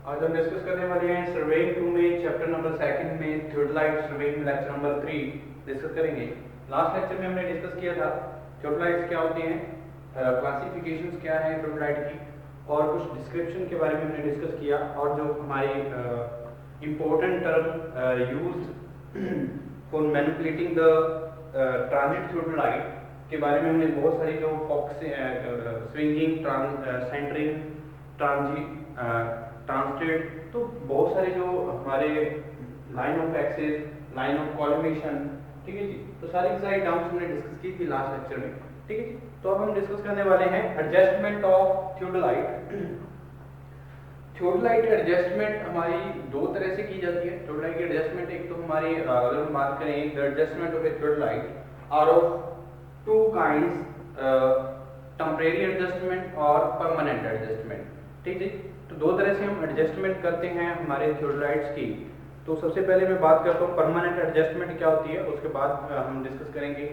आज हम डिस्कस करने वाले हैं सर्वेइंग 2 में चैप्टर नंबर 2 में थियोडोलाइट सर्वेइंग में लेक्चर नंबर 3 डिस्कस करेंगे। लास्ट लेक्चर में हमने डिस्कस किया था थियोडोलाइट्स क्या होते हैं, क्लासिफिकेशंस क्या है थियोडोलाइट की, और कुछ डिस्क्रिप्शन के बारे में हमने डिस्कस किया, और जो हमारी important term used for manipulating the transit theodolite के बारे में हमने बहुत सारी जो स्विंगिंग, सेंटरिंग, ट्रांसलेट, तो बहुत सारे जो हमारे line of axis, line of collimation, ठीक है जी, तो सारी की सारी टर्म्स हमने डिस्कस की थी लास्ट लेक्चर में। ठीक है जी, तो अब हम डिस्कस करने वाले हैं adjustment of theodolite. Theodolite adjustment हमारी दो तरह से की जाती है। थियोडोलाइट की एडजस्टमेंट, एक तो हमारी अगर हम बात करें the adjustment of a theodolite are of two kinds, temporary adjustment और परमानेंट एडजस्टमेंट। ठीक है, तो दो तरह से हम एडजस्टमेंट करते हैं हमारे थियोडोलाइट्स की। तो सबसे पहले मैं बात करता हूँ परमानेंट एडजस्टमेंट क्या होती है, उसके बाद हम डिस्कस करेंगे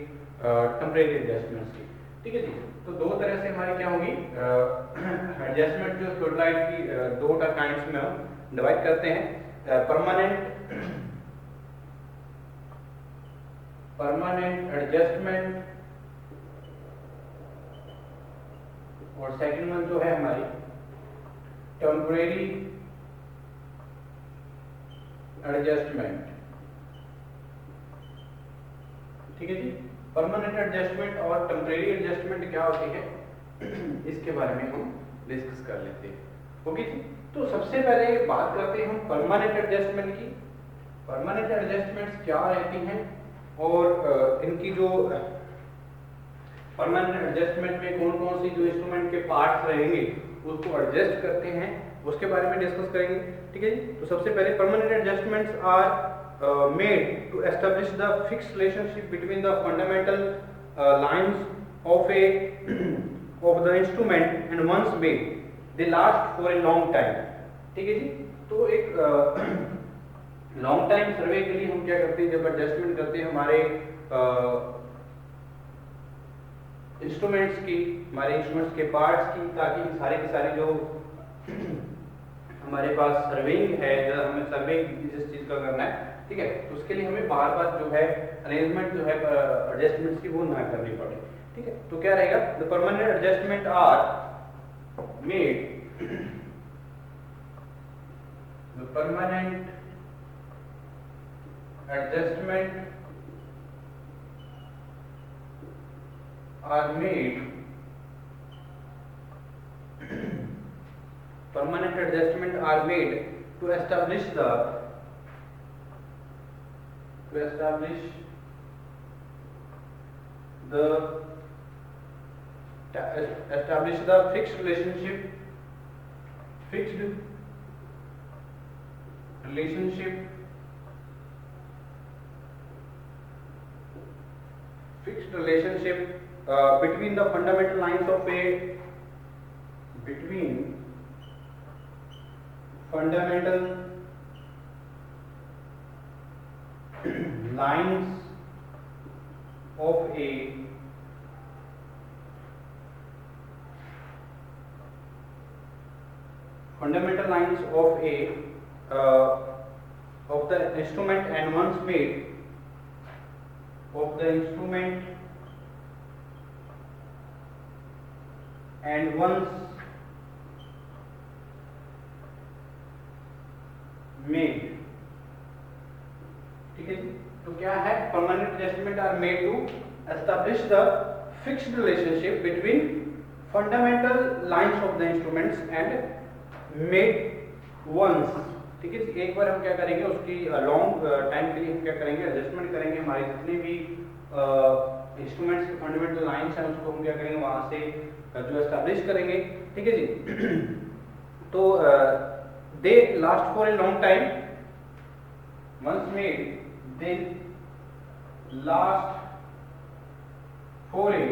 टेम्परेरी एडजस्टमेंट्स की। ठीक है जी, तो दो तरह से हमारी क्या होगी एडजस्टमेंट जो थियोडोलाइट की दो काइंड्स में हम डिवाइड करते हैं, परमानेंट एडजस्टमेंट और सेकंड वन जो है हमारी टेम्परेरी एडजस्टमेंट। ठीक है जी, परमानेंट एडजस्टमेंट और टेम्परेरी एडजस्टमेंट क्या होती है इसके बारे में हम डिस्कस कर लेते हैं। ओके जी, तो सबसे पहले बात करते हैं हम परमानेंट एडजस्टमेंट की। परमानेंट एडजस्टमेंट्स क्या रहती हैं और इनकी जो परमानेंट एडजस्टमेंट में कौन कौन सी जो इंस्ट्रूमेंट के पार्ट्स रहेंगे उसको एडजस्ट करते हैं, उसके बारे में डिस्कस करेंगे। ठीक है जी, तो सबसे पहले permanent adjustments are made to establish the fixed relationship between the fundamental lines of a of the instrument and once made they last for a long time. ठीक है जी, तो एक लॉन्ग टाइम सर्वे के लिए हम क्या करते हैं, जब एडजस्टमेंट करते हैं हमारे इंस्ट्रूमेंट्स की, हमारे इंस्ट्रूमेंट्स के पार्ट्स की, ताकि सारे के सारे जो हमारे पास सर्वेइंग है, जो हमें सर्वेइंग जिस चीज़ का करना है, ठीक है, तो उसके लिए हमें बार बार जो है अरेंजमेंट जो है एडजस्टमेंट्स की वो ना करनी पड़े। ठीक है, तो क्या रहेगा, the permanent adjustment are made, the permanent adjustment are made permanent adjustment are made to establish the fixed relationship between the fundamental lines of a fundamental lines of a fundamental lines of a of the instrument and once made of the instrument and once made। ठीक है जी, तो क्या है, permanent adjustment are made to establish the fixed relationship between fundamental lines of the instruments and made once. ठीक है, एक बार हम क्या करेंगे, उसकी लॉन्ग टाइम के लिए हम क्या करेंगे, एडजस्टमेंट करेंगे, हमारे जितने भी इंस्ट्रूमेंट्स के फंडामेंटल लाइंस हैं उसको हम क्या करेंगे, वहां से जो एस्टैब्लिश करेंगे। ठीक है जी, तो they last for a long time, once made they last for a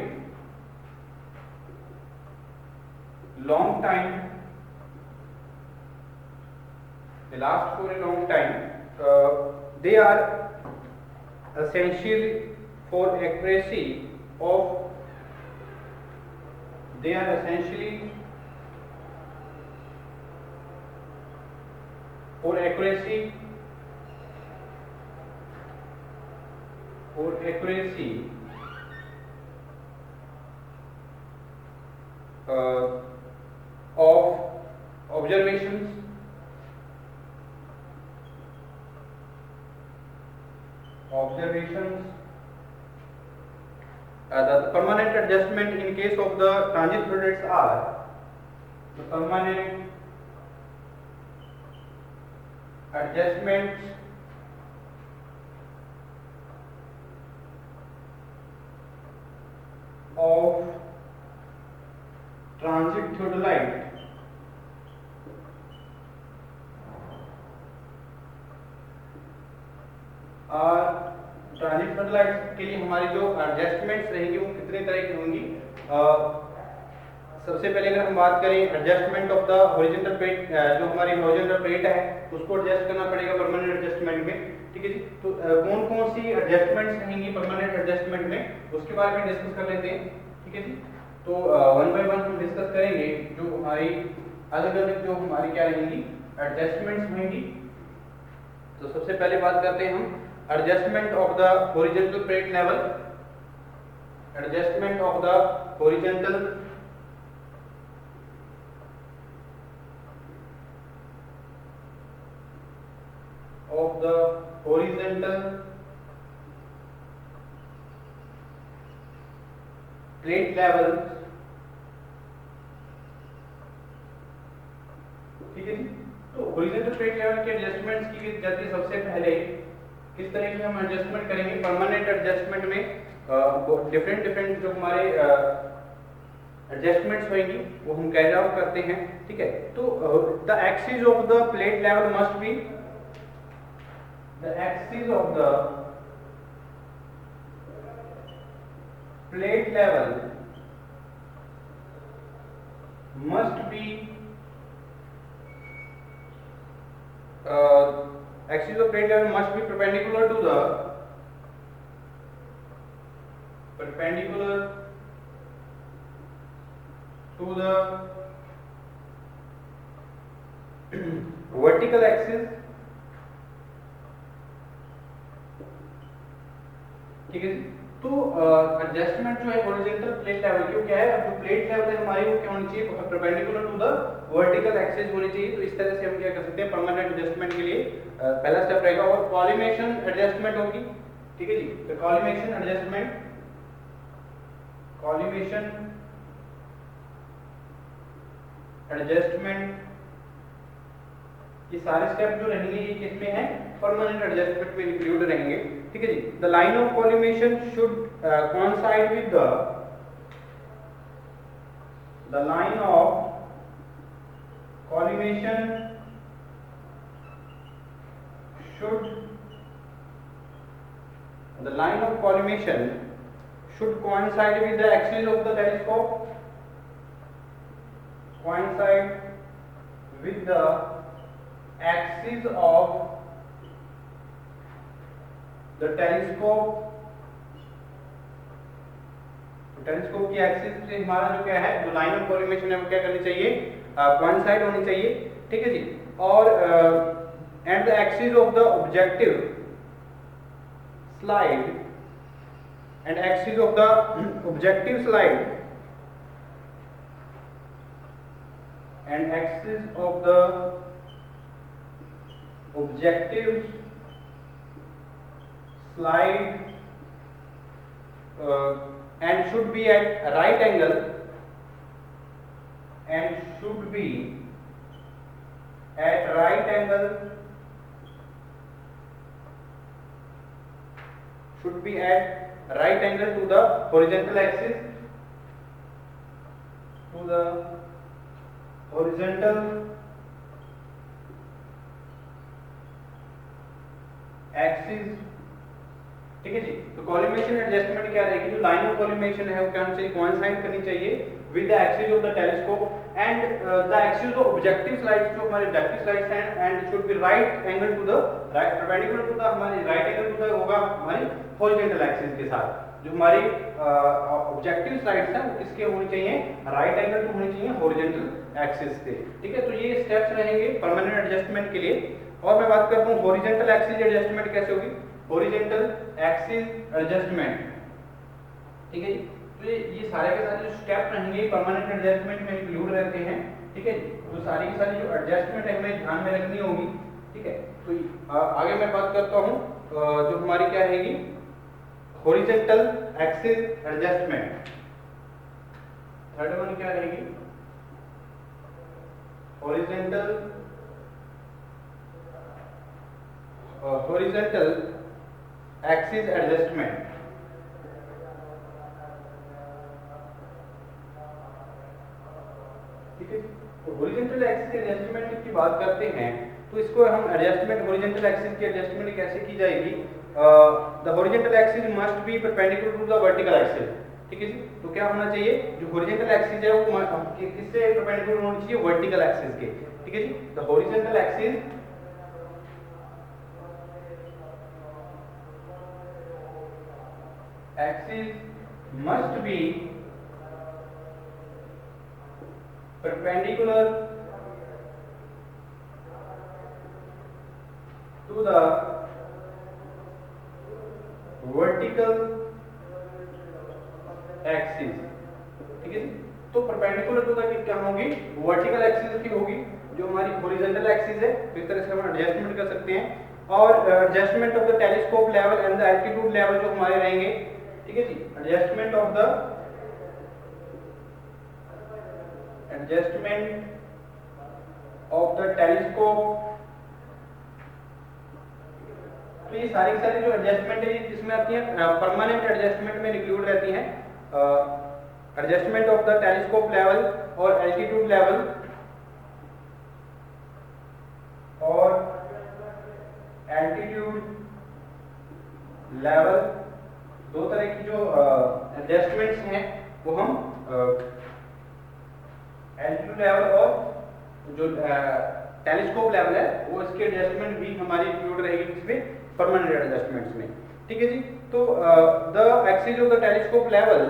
long time, they last for a long time, they are essential for accuracy of, they are essentially for accuracy of observations the permanent adjustment in case of the transit flow rates are the permanent adjustments of transit theodolite और transit फेडोलाइट्स के लिए हमारी जो adjustments रहेंगी वो कितने तरह की होंगी। सबसे पहले अगर हम बात करें adjustment of the horizontal plate, जो हमारी हॉरिजॉन्टल प्लेट है उसको एडजस्ट करना पड़ेगा परमानेंट एडजस्टमेंट में, ठीक है जी। तो कौन कौन सी एडजस्टमेंट्स रहेंगी परमानेंट एडजस्टमेंट में उसके बारे में डिस्कस कर लेते हैं, ठीक है जी। तो वन बाय वन हम डिस्कस करेंगे जो हमारी अलग अलग जो हमारी क्या रहेंगी एडजस्टमेंट्स रहेंगी। तो सबसे पहले बात करते हैं हम adjustment of the horizontal plate level, adjustment of the horizontal plate level, ठीक है जी। तो horizontal plate level के एडजस्टमेंट्स की जाती है सबसे पहले किस तरह की हम एडजस्टमेंट करेंगे परमानेंट एडजस्टमेंट में डिफरेंट जो हमारे एडजस्टमेंट्स होंगी वो हम कैरी आउट करते हैं, ठीक है। तो the axis of the plate level must be the axis of the plate level must be axis of plate level must be perpendicular to the vertical axis, ठीक है जी। तो एडजस्टमेंट जो है हॉरिजॉन्टल प्लेट लेवल की क्या है, जो प्लेट लेवल है हमारी वो क्या होनी चाहिए perpendicular to the vertical axis होनी चाहिए। तो इस तरह से हम क्या कर सकते हैं परमानेंट एडजस्टमेंट के लिए पहला स्टेप रहेगा। और कॉलिमेशन एडजस्टमेंट होगी, ठीक है जी। तो कॉलिमेशन एडजस्टमेंट ये सारे स्टेप जो रहेंगे ये किसमें है परमानेंट एडजस्टमेंट में इंक्लूड रहेंगे, ठीक है जी। The line of collimation should coincide with the line of collimation should the line of collimation should coincide with the axis of the telescope, coincide with the axis of the telescope। Telescope की axis से हमारा जो क्या है जो line of collimation है वो क्या करनी चाहिए कोइंसाइड होनी चाहिए, ठीक है जी। और at the axis of the objective slide and axis of the objective slide and axis of the objective slide and should be at right angle and should be at right angle to the horizontal axis, to the horizontal axis, ठीक है जी। तो collimation adjustment क्या रहेगी, जो line of collimation है वो क्या होनी चाहिए कोइंसाइड करनी चाहिए with the axis of the telescope and the axis of objective slides जो हमारे ऑब्जेक्टिव स्लाइड्स हैं and should be right angle to the right perpendicular to the हमारी राइट एंगल टू द होगा हमारी हॉरिजॉन्टल एक्सिस के साथ। जो हमारी ऑब्जेक्टिव स्लाइड्स हैं वो किसके होनी चाहिए राइट एंगल टू होनी चाहिए हॉरिजॉन्टल एक्सिस के, ठीक है। तो ये स्टेप्स रहेंगे परमानेंट एडजस्टमेंट के लिए। और मैं बात करता हूँ हॉरिजॉन्टल एक्सिस एडजस्टमेंट कैसे होगी, हॉरिजॉन्टल एक्सिस एडजस्टमेंट, ठीक है जी। तो ये सारे के सारे जो स्टेप रहेंगे परमानेंट एडजस्टमेंट में इंक्लूड रहते हैं, ठीक है जी। तो सारी की सारी जो एडजस्टमेंट है हमें ध्यान में रखनी होगी, ठीक है। तो आगे मैं बात करता हूँ जो हमारी क्या रहेगी horizontal axis adjustment, third one क्या रहेगी हॉरिजॉन्टल एक्सिस एडजस्टमेंट, ठीक है। तो हॉरिजॉन्टल एक्सिस एडजस्टमेंट की बात करते हैं तो इसको हम एडजस्टमेंट हॉरिजॉन्टल एक्सिस की एडजस्टमेंट कैसे की जाएगी, the horizontal axis must be perpendicular to the vertical axis, ठीक है जी। तो क्या होना चाहिए, जो हॉरिजॉन्टल एक्सिस है वो किससे परपेंडिकुलर होनी चाहिए, वर्टिकल एक्सिस के, ठीक है जी। The horizontal axis must be perpendicular to the vertical axis, ठीक है जी। तो परपेंडिकुलर टू द क्या होगी, वर्टिकल एक्सिस की होगी, जो हमारी हॉरिजॉन्टल एक्सिस है। तो इस तरह से हम एडजस्टमेंट कर सकते हैं। और adjustment of the telescope level and the altitude level जो हमारे रहेंगे, ठीक है जी। एडजस्टमेंट ऑफ द टेलीस्कोप, तो ये सारी जो एडजस्टमेंट है इसमें आती है परमानेंट एडजस्टमेंट में इंक्लूड रहती हैं, adjustment of the telescope level और एल्टीट्यूड लेवल, और एल्टीट्यूड लेवल, दो तरह की जो एडजस्टमेंट्स हैं वो हम एल्टीट्यूड लेवल और जो टेलीस्कोप लेवल है वो इसके एडजस्टमेंट भी हमारी इंक्लूड रहेगी इसमें परमानेंट एडजस्टमेंट्स में, ठीक है जी। तो the axis of the telescope level,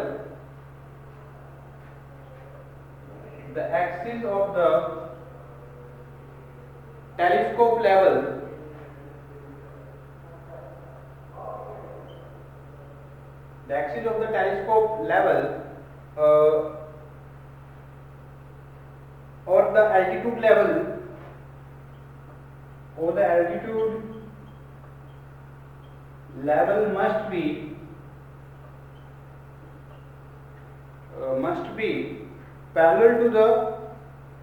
the axis of the telescope level the axis of the telescope level or the altitude level must be parallel to the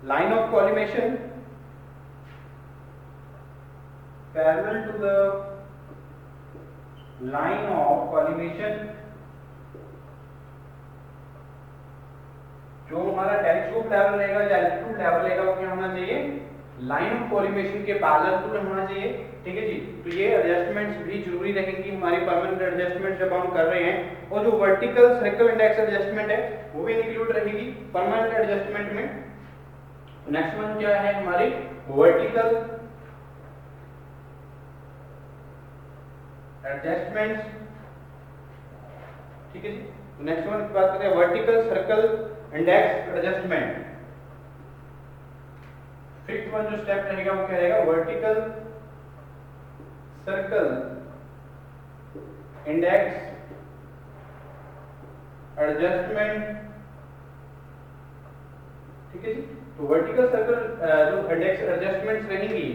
line of collimation, जो हमारा telescope level रहेगा या altitude level रहेगा वो क्या होना चाहिए, line of collimation के पैरेलल टू होना चाहिए, ठीक है जी। तो ये एडजस्टमेंट्स भी जरूरी रहेंगी हमारी परमानेंट एडजस्टमेंट जब हम कर रहे हैं। और जो वर्टिकल सर्कल इंडेक्स एडजस्टमेंट है वो भी इंक्लूड रहेगी परमानेंट एडजस्टमेंट में। नेक्स्ट वन क्या है हमारी वर्टिकल एडजस्टमेंट्स, ठीक है जी। तो नेक्स्ट वन की बात करते हैं vertical circle index adjustment. Fifth one जो स्टेप रहेगा वो क्या रहेगा, वर्टिकल सर्कल इंडेक्स एडजस्टमेंट, ठीक है जी। तो वर्टिकल सर्कल जो इंडेक्स एडजस्टमेंट्स रहेंगी,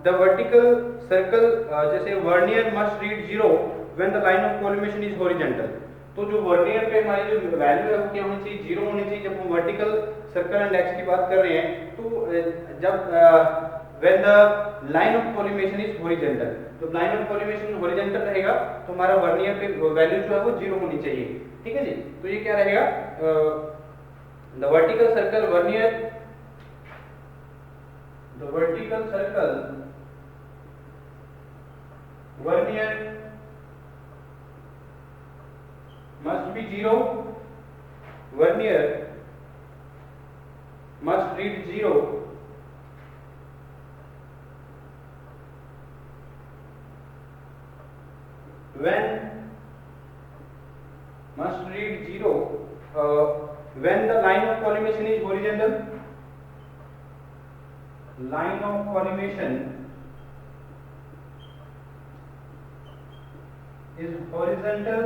द वर्टिकल सर्कल जैसे vernier must read 0 when the line of collimation is horizontal. तो जो वर्नियर पे हमारी जो वैल्यू है वो क्या होनी चाहिए, 0 होनी चाहिए जब हम वर्टिकल सर्कल इंडेक्स की बात कर रहे हैं। तो जब when the line of collimation is horizontal, तो लाइन ऑफ कॉलिमेशन हॉरिजॉन्टल रहेगा तो हमारा वर्नियर पे वैल्यू जो है वो 0 होनी चाहिए, ठीक है जी। तो ये क्या रहेगा, the vertical circle vernier, the vertical circle vernier must be 0, vernier must read 0 when when the line of collimation is horizontal, line of collimation is horizontal,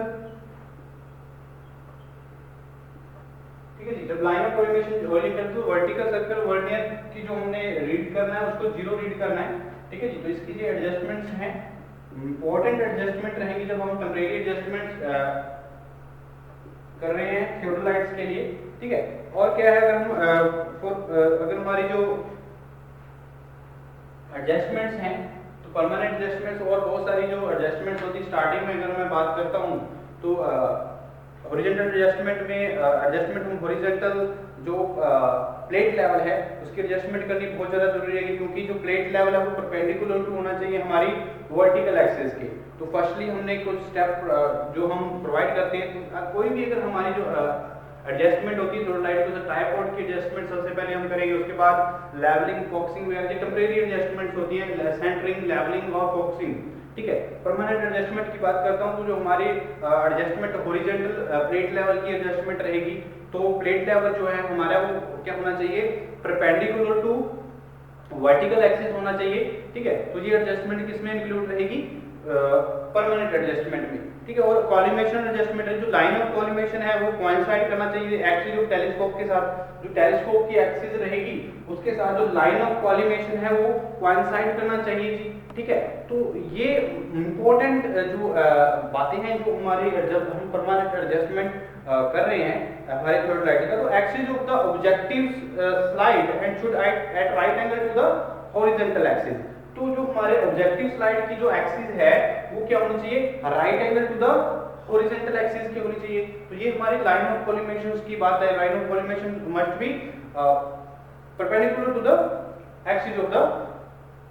ठीक है जी। जब line of collimation horizontal to vertical circle vernier की जो हमने read करना है उसको जीरो रीड करना है, ठीक है जी। तो इसकी जो एडजस्टमेंट्स हैं, इंपॉर्टेंट एडजस्टमेंट रहेंगी जब हम टेम्परेरी एडजस्टमेंट्स कर रहे हैं थियोडोलाइट्स के लिए, ठीक है। और क्या है, अगर हम अगर हमारी जो एडजस्टमेंट्स हैं तो परमानेंट एडजस्टमेंट्स और बहुत सारी जो एडजस्टमेंट्स होती है, स्टार्टिंग में अगर मैं बात करता हूँ तो हॉरिजॉन्टल एडजस्टमेंट में एडजस्टमेंट हम हॉरिजॉन्टल जो प्लेट लेवल है उसकी एडजस्टमेंट करनी बहुत ज़्यादा जरूरी है, क्योंकि जो प्लेट लेवल है वो परपेंडिकुलर टू होना चाहिए हमारी वर्टिकल एक्सिस के। तो फर्स्टली हमने कुछ स्टेप जो हम प्रोवाइड करते हैं, तो कोई भी अगर हमारी जो एडजस्टमेंट होती है थियोडोलाइट को, ट्राइपॉड की एडजस्टमेंट सबसे पहले हम करेंगे, उसके बाद लेवलिंग, फॉक्सिंग वगैरह टेम्परेरी एडजस्टमेंट्स होती है, सेंटरिंग, लेवलिंग और फॉक्सिंग, ठीक है। परमानेंट एडजस्टमेंट की बात करता हूँ तो जो हमारी एडजस्टमेंट हॉरिजॉन्टल प्लेट लेवल की एडजस्टमेंट रहेगी, तो प्लेट लेवल जो है हमारा वो क्या होना चाहिए, परपेंडिकुलर टू वर्टिकल एक्सिस होना चाहिए, ठीक है। तो ये एडजस्टमेंट किसमें इंक्लूड रहेगी, परमानेंट एडजस्टमेंट में, ठीक है। और कॉलिमेशन एडजस्टमेंट है, जो लाइन ऑफ कॉलिमेशन है वो कोइंसाइड करना चाहिए एक्सिस ऑफ टेलीस्कोप के साथ, जो टेलीस्कोप की एक्सिस रहेगी उसके साथ जो लाइन ऑफ कॉलिमेशन है वो कोइंसाइड करना चाहिए जी, ठीक है। तो ये इंपॉर्टेंट जो बातें हैं जो हमारे जब हम परमानेंट एडजस्टमेंट कर रहे हैं हमारे थियोडोलाइट का, तो axis of the objective slide and should at right angle to the horizontal axis. तो जो हमारे ऑब्जेक्टिव स्लाइड की जो एक्सिस है वो क्या होनी चाहिए, right angle to the horizontal axis की होनी चाहिए। तो ये हमारी लाइन ऑफ कॉलिमेशन की बात है, line of collimation must be perpendicular to the axis of the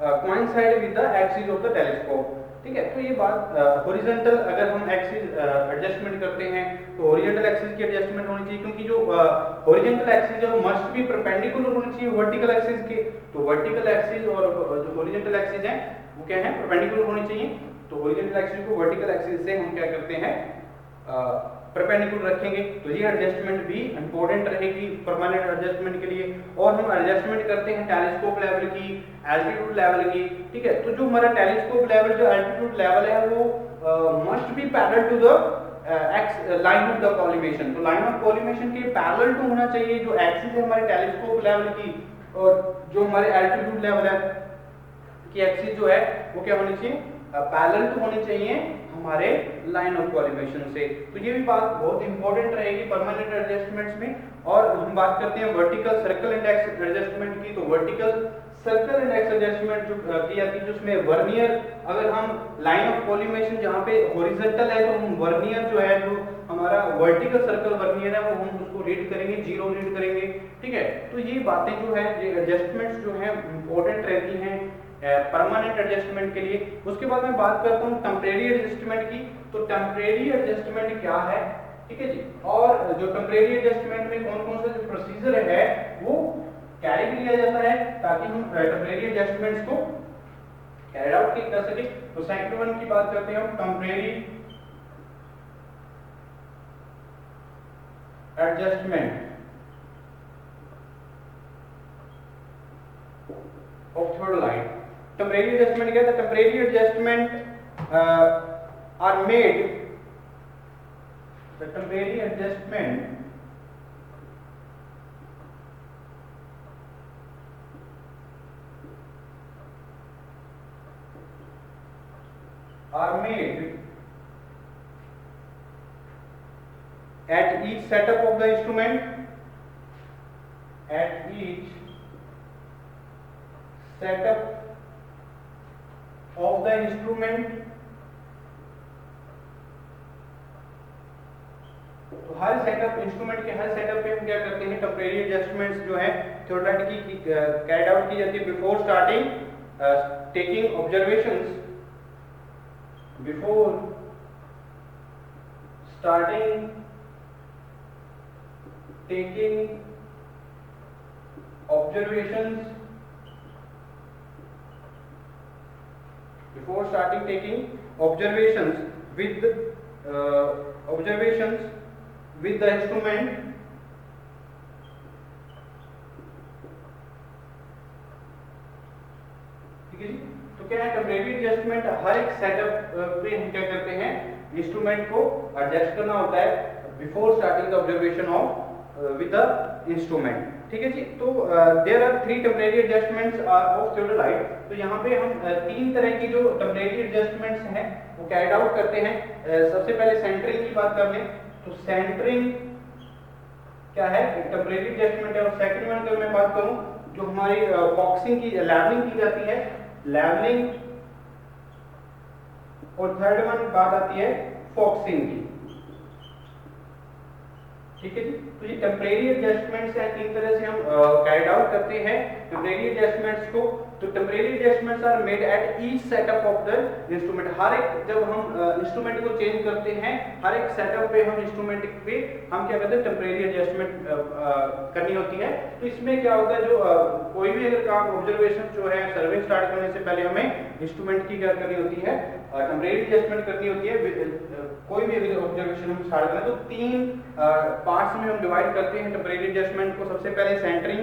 coincide with the axis of the telescope, ठीक है। तो ये बात हॉरिजॉन्टल अगर हम एक्सिस एडजस्टमेंट करते हैं तो हॉरिजॉन्टल एक्सिस की एडजस्टमेंट होनी चाहिए, क्योंकि जो हॉरिजॉन्टल एक्सिस है वो मस्ट बी परपेंडिकुलर होनी चाहिए वर्टिकल एक्सिस के। तो वर्टिकल एक्सिस और जो हॉरिजॉन्टल एक्सिस है वो क्या है, परपेंडिकुलर होनी चाहिए। तो हॉरिजॉन्टल एक्सिस को वर्टिकल एक्सिस से हम क्या करते हैं, परपेंडिकुलर रखेंगे। तो ये एडजस्टमेंट भी इंपॉर्टेंट रहेगी परमानेंट एडजस्टमेंट के लिए। और हम एडजस्टमेंट करते हैं टेलीस्कोप लेवल की, एल्टीट्यूड लेवल की, ठीक है। तो जो हमारा टेलीस्कोप लेवल जो एल्टीट्यूड लेवल है वो must be parallel to the line of the collimation. तो लाइन ऑफ कॉलिमेशन के पैरेलल टू होना चाहिए जो एक्सिस है हमारे टेलीस्कोप लेवल की, और जो हमारे एल्टीट्यूड लेवल है की एक्सिस जो है वो क्या होनी चाहिए, पैरेलल टू होनी चाहिए हमारे लाइन ऑफ कॉलिमेशन से। तो ये भी बात बहुत इंपॉर्टेंट रहेगी परमानेंट एडजस्टमेंट्स में। और हम बात करते हैं वर्टिकल सर्कल इंडेक्स एडजस्टमेंट की। तो वर्टिकल सर्कल इंडेक्स एडजस्टमेंट जो की जाती है, जिसमें वर्नियर, अगर हम लाइन ऑफ कॉलिमेशन जहाँ पे हॉरिजॉन्टल है तो हम वर्नियर जो है, जो हमारा वर्टिकल सर्कल वर्नियर है वो हम उसको रीड करेंगे, जीरो रीड करेंगे, ठीक है। तो ये बातें जो है, ये एडजस्टमेंट्स जो है इंपॉर्टेंट रहती हैं परमानेंट एडजस्टमेंट के लिए। उसके बाद मैं बात करता हूँ टेम्परेरी एडजस्टमेंट की। तो टेम्परेरी एडजस्टमेंट क्या है, ठीक है जी। और जो टेम्परेरी एडजस्टमेंट में कौन कौन सा जो प्रोसीजर है वो कैरी किया जाता है ताकि हम टेम्परेरी एडजस्टमेंट्स को कैरी आउट कर सके। तो सेकंड वन की बात करते हैं हम, temporary adjustment of theodolite. Temporary adjustment क्या है, temporary adjustment are made, the temporary adjustment are made at each setup of the instrument, at each setup of the instrument। तो हर सेटअप, इंस्ट्रूमेंट के हर setup पे हम क्या करते हैं, टेम्परेरी एडजस्टमेंट्स जो है थियोडोलाइट की कैरिड आउट की जाती है before starting taking observations, before starting taking observations, before starting taking observations with observations with the instrument ठीक है जी। तो क्या है टेम्परेरी एडजस्टमेंट, हर एक सेटअप पे हम क्या करते हैं इंस्ट्रूमेंट को एडजस्ट करना होता है before starting the observation of with the instrument, ठीक है जी। तो देयर आर 3 टेम्परेरी एडजस्टमेंट्स ऑफ थियोडोलाइट। तो यहाँ पे हम 3 तरह की जो टेम्परेरी एडजस्टमेंट्स हैं वो कैरिड आउट करते हैं। सबसे पहले सेंटरिंग की बात कर लें तो सेंटरिंग क्या है टेम्परेरी एडजस्टमेंट है। और सेकंड वन अगर मैं बात करूं जो हमारी बॉक्सिंग की लेवलिंग की जाती है, लेवलिंग। और थर्ड वन बात आती है फॉक्सिंग की, ठीक है जी। तो ये टेम्परेरी एडजस्टमेंट्स हैं, 3 तरह से हम कैरिड आउट करते हैं टेम्परेरी एडजस्टमेंट्स को। तो temporary adjustments are made at each setup of the instrument. हर एक जब हम इंस्ट्रूमेंट को चेंज करते हैं, हर एक सेटअप पे हम इंस्ट्रूमेंट पे हम क्या करते हैं टेम्परेरी एडजस्टमेंट करनी होती है। तो इसमें क्या होता है जो कोई भी अगर काम ऑब्जर्वेशन जो है सर्वे स्टार्ट करने से पहले हमें इंस्ट्रूमेंट की क्या करनी होती है टेम्परेरी एडजस्टमेंट करनी होती है। कोई भी अगर ऑब्जर्वेशन हम स्टार्ट करें तो 3 पार्ट्स में हम डिवाइड करते हैं टेम्परेरी एडजस्टमेंट को। सबसे पहले सेंटरिंग,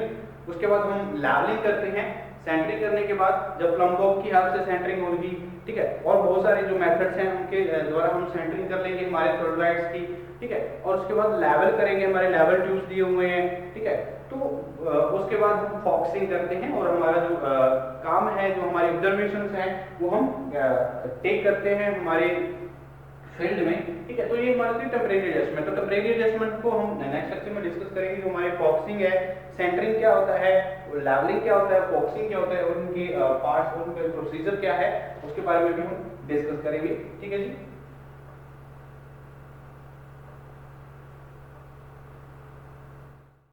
उसके बाद हम लेवलिंग करते हैं। सेंटरिंग करने के बाद जब प्लम बॉब की हेल्प से सेंटरिंग होगी, ठीक है, और बहुत सारे जो मेथड्स हैं उनके द्वारा हम सेंटरिंग कर लेंगे हमारे थियोडोलाइट्स की, ठीक है। और उसके बाद लेवल करेंगे, हमारे लेवल ट्यूब्स दिए हुए हैं, ठीक है। तो उसके बाद हम फॉक्सिंग करते हैं और हमारा जो काम है, जो हमारी ऑब्जर्वेशंस हैं वो हम टेक करते हैं हमारे फील्ड में, ठीक है। तो ये हमारे थी टेम्परेरी एडजस्टमेंट। तो टेम्परेरी एडजस्टमेंट को हम नेक्स्ट लेक्चर में डिस्कस करेंगे। जो हमारे फॉक्सिंग है, सेंटरिंग क्या होता है, लेवलिंग क्या होता है, फॉक्सिंग क्या होता है और उनके पार्ट्स और उनके प्रोसीजर क्या है, उसके बारे में भी हम डिस्कस करेंगे, ठीक है जी।